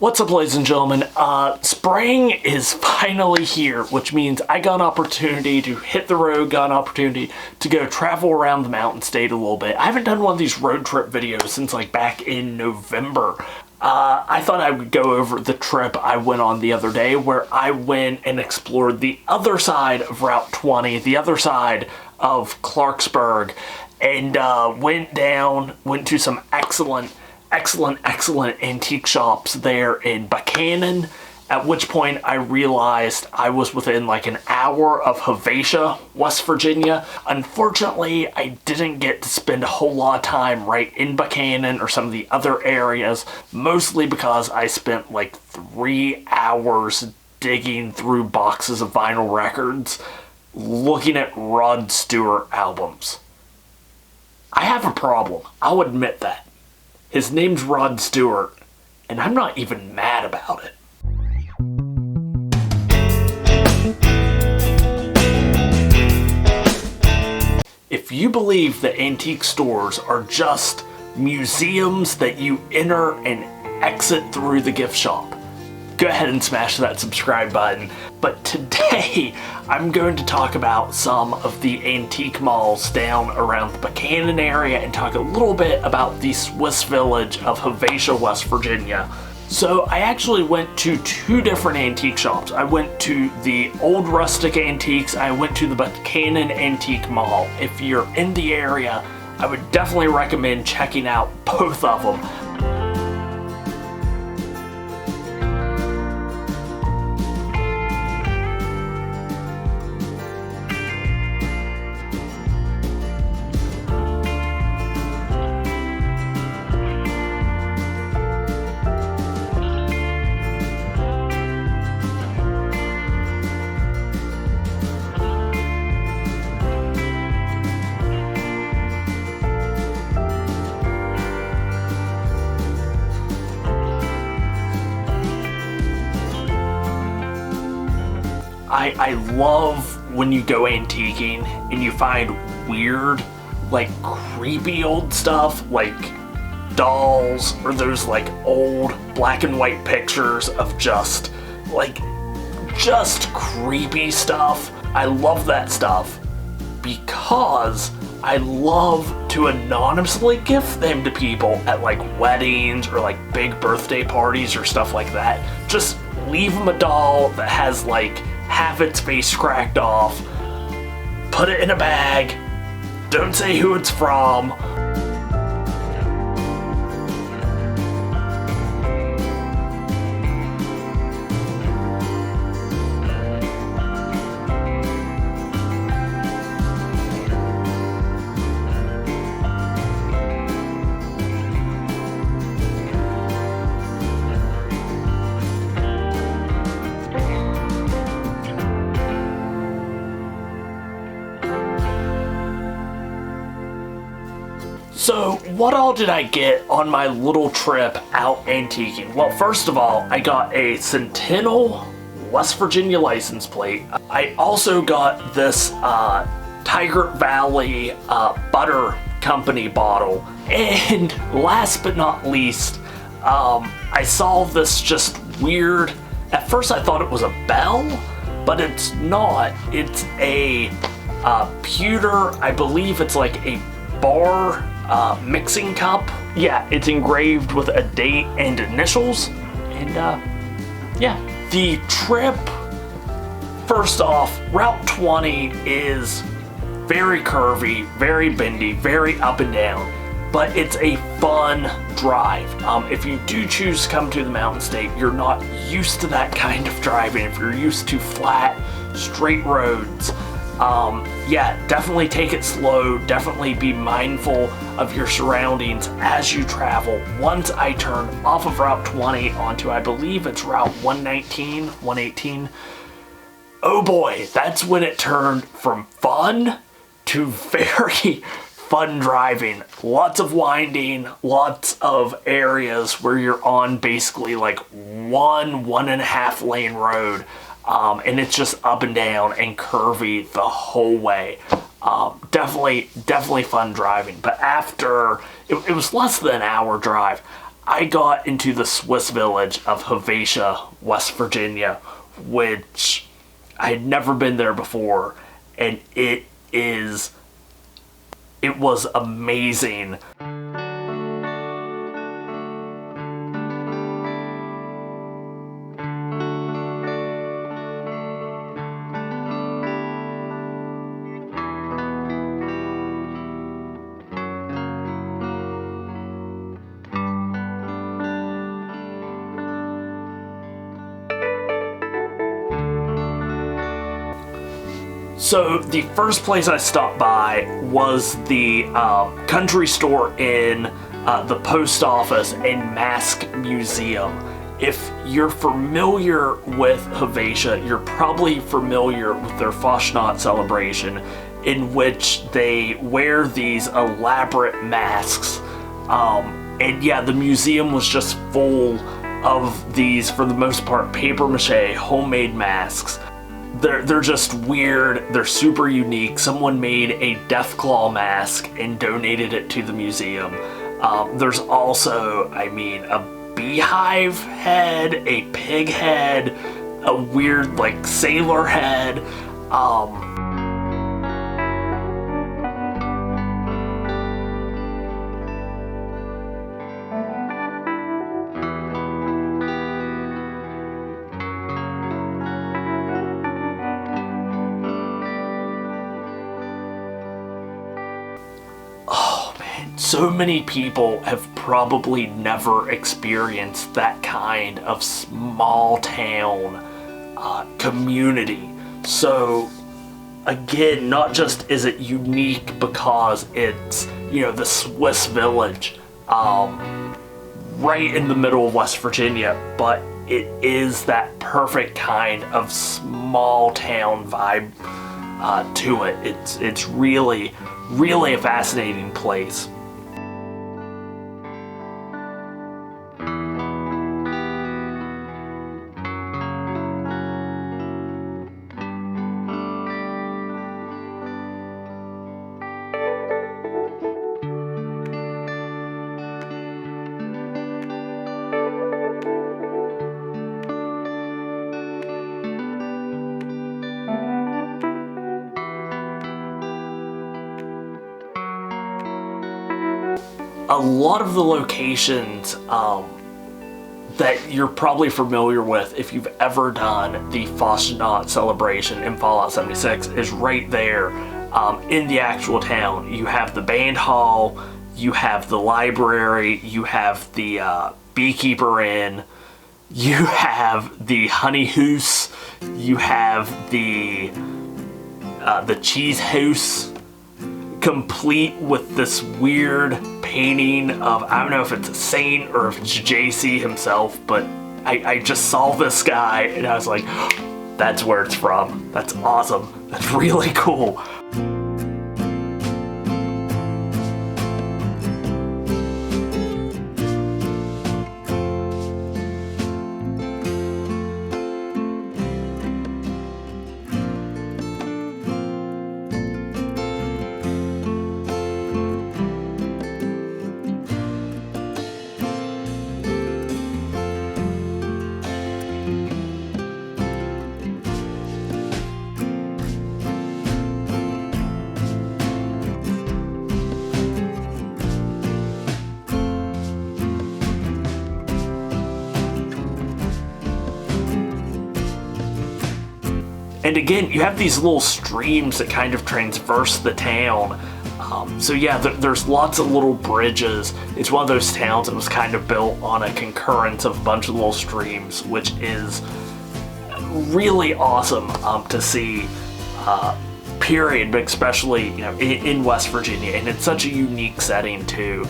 What's up, ladies and gentlemen? Spring is finally here, which means I got an opportunity to hit the road, got an opportunity to go travel around the mountain state a little bit. I haven't done one of these road trip videos since like back in November. I thought I would go over the trip I went on the other day where I went and explored the other side of Route 20, the other side of Clarksburg, and went to some excellent antique shops there in Buchanan, at which point I realized I was within like an hour of Helvetia, West Virginia. Unfortunately, I didn't get to spend a whole lot of time right in Buchanan or some of the other areas, mostly because I spent like 3 hours digging through boxes of vinyl records, looking at Rod Stewart albums. I have a problem, I'll admit that. His name's Rod Stewart, and I'm not even mad about it. If you believe that antique stores are just museums that you enter and exit through the gift shop, go ahead and smash that subscribe button. But today, I'm going to talk about some of the antique malls down around the Buchanan area and talk a little bit about the Swiss Village of Helvetia, West Virginia. So I actually went to 2 different antique shops. I went to the Old Rustic Antiques, I went to the Buchanan Antique Mall. If you're in the area, I would definitely recommend checking out both of them. I love when you go antiquing and you find weird, like creepy old stuff, like dolls or those like old black and white pictures of just creepy stuff. I love that stuff because I love to anonymously gift them to people at like weddings or like big birthday parties or stuff like that. Just leave them a doll that has like half its face cracked off, put it in a bag, don't say who it's from. So, what all did I get on my little trip out antiquing? Well, first of all, I got a Centennial West Virginia license plate. I also got this Tiger Valley Butter Company bottle. And last but not least, I saw this just weird, at first I thought it was a bell, but it's not. It's a pewter, I believe it's like a bar mixing cup. Yeah, it's engraved with a date and initials. And yeah, the trip, first off, Route 20 is very curvy, very bendy, very up and down, but it's a fun drive. If you do choose to come to the mountain state, you're not used to that kind of driving. If you're used to flat, straight roads, yeah, definitely take it slow, definitely be mindful of your surroundings as you travel. Once I turned off of Route 20 onto, I believe it's Route 119, 118, oh boy, that's when it turned from fun to very fun driving. Lots of winding, lots of areas where you're on basically like one and a half lane road. And it's just up and down and curvy the whole way. Definitely fun driving. But after, it was less than an hour drive. I got into the Swiss Village of Helvetia, West Virginia, which I had never been there before, and it was amazing. So the first place I stopped by was the country store in the post office and Mask Museum. If you're familiar with Helvetia, you're probably familiar with their Fasnacht celebration, in which they wear these elaborate masks. And yeah, the museum was just full of these, for the most part, papier-mâché homemade masks. They're just weird, they're super unique. Someone made a Deathclaw mask and donated it to the museum. There's also, I mean, a beehive head, a pig head, a weird, like, sailor head. So many people have probably never experienced that kind of small town community. So again, not just is it unique because it's, you know, the Swiss Village right in the middle of West Virginia, but it is that perfect kind of small town vibe to it. It's really a fascinating place. A lot of the locations that you're probably familiar with if you've ever done the Fasnacht celebration in Fallout 76 is right there in the actual town. You have the band hall, you have the library, you have the beekeeper inn, you have the Honey Haus, you have the cheese house, complete with this weird painting of, I don't know if it's a saint or if it's JC himself, but I just saw this guy and I was like, that's where it's from. That's awesome. That's really cool. And again, you have these little streams that kind of transverse the town. So yeah, there's lots of little bridges. It's one of those towns that was kind of built on a concurrence of a bunch of little streams, which is really awesome to see, period, but especially, you know, in West Virginia, and it's such a unique setting too.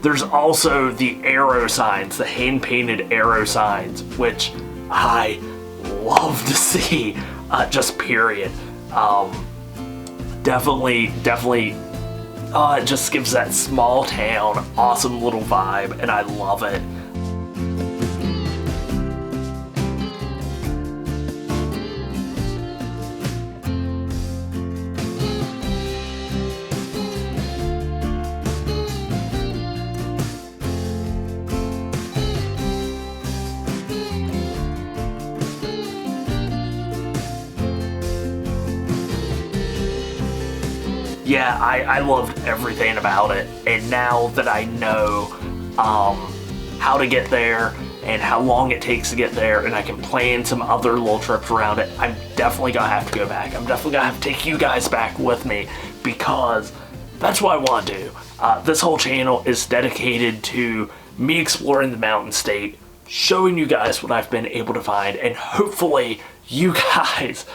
There's also the arrow signs, the hand-painted arrow signs, which I love to see, just period. Definitely It just gives that small town, awesome little vibe, and I love it. Yeah, I loved everything about it, and now that I know how to get there and how long it takes to get there, and I can plan some other little trips around it, I'm definitely gonna have to go back. I'm definitely gonna have to take you guys back with me, because that's what I want to do. This whole channel is dedicated to me exploring the Mountain State, showing you guys what I've been able to find, and hopefully you guys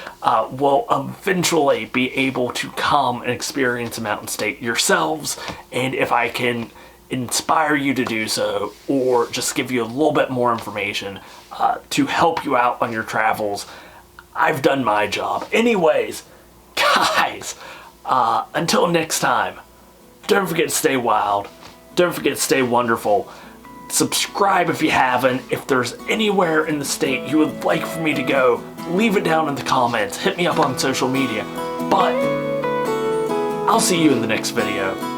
will eventually be able to come and experience the Mountain State yourselves. And if I can inspire you to do so, or just give you a little bit more information to help you out on your travels, I've done my job. Anyways, guys, until next time, don't forget to stay wild. Don't forget to stay wonderful. Subscribe if you haven't. If there's anywhere in the state you would like for me to go, leave it down in the comments. Hit me up on social media. But I'll see you in the next video.